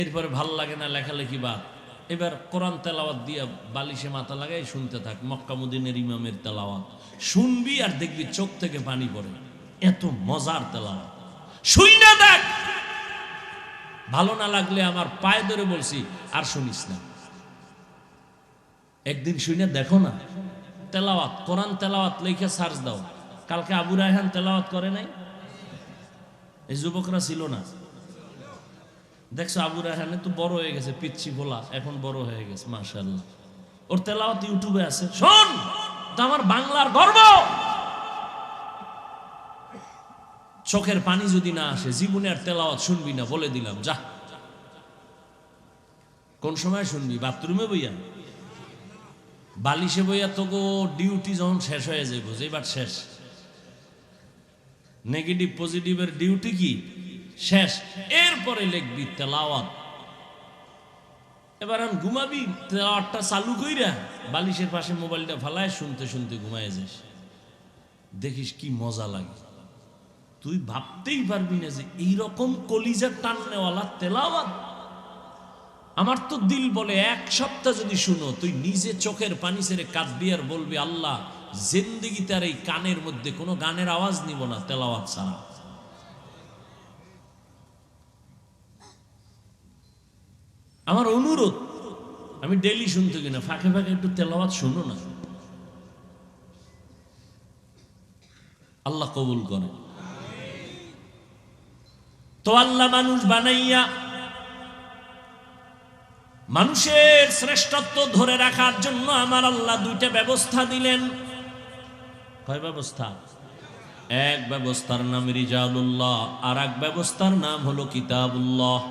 এরপরে ভাল লাগে না, লেখালেখি বাদ। এবার কোরআন তেলাওয়াত দিয়ে বালিশে মাথা লাগাই শুনতে থাক। মক্কা মদিনার ইমামের তেলাওয়াত শুনবি আর দেখবি চোখ থেকে পানি পড়ে, এত মজার তেলাওয়াত। শুই না দেখ, ভালো না লাগলে আমার পায়ে ধরে বলছি আর শুনিস না। একদিন শুই না দেখো না তেলাওয়াত, কোরআন তেলাওয়াত লিখে সার্চ দাও। কালকে আবু রায়হান তেলাওয়াত করে নাই? এই যুবকরা ছিল না? দেখছো আবু রায়হানে তো বড় হয়ে গেছে, পিচ্ছি বলা এখন বড় হয়ে গেছে মাশাআল্লাহ। ওর তেলাওয়াত ইউটিউবে আছে, শোন। তো আমার বাংলার গর্ব। চোখের পানি যদি না আসে জীবনে আর তেলাওয়াত শুনবি না, বলে দিলাম। যা, কোন সময় শুনবি? বাথরুমে বইয়া, বালিশে বইয়া। তো গো ডিউটি যখন শেষ হয়ে যাইব, যেবার শেষ, নেগেটিভ পজিটিভের ডিউটি কি শেষ, এরপরে লিখবি তেলাওয়াত। এবার আমি ঘুমাবি, তেলাওয়াতটা চালু কইরা বালিশের পাশে মোবাইলটা ফালায় শুনতে শুনতে ঘুমায় যাস। দেখিস কি মজা লাগে। তুই ভাবতেই পারবি না যে এইরকম কলিজার টাননেওয়ালা তেলাওয়াত। আমার তো দিল বলে এক সপ্তাহ যদি শুনো, তুই নিজে চোখের পানি ছেড়ে কাঁদবি আর বলবি আল্লাহ জিন্দেগিতে আর এই কানের মধ্যে কোনো গানের আওয়াজ নিব না তেলাওয়াত ছাড়া। আমার অনুরোধ, আমি ডেইলি শুনতে কিনা, ফাঁকে ফাঁকে একটু তেলাওয়াত শুনো না। আল্লাহ কবুল করে। তো আল্লাহ মানুষ বানাইয়া মানুষের শ্রেষ্ঠত্ব ধরে রাখার জন্য আমার আল্লাহ দুইটা ব্যবস্থা দিলেন। কয় ব্যবস্থা? এক ব্যবস্থার নাম রিজালুল্লাহ, আর এক ব্যবস্থার নাম হলো কিতাবুল্লাহ।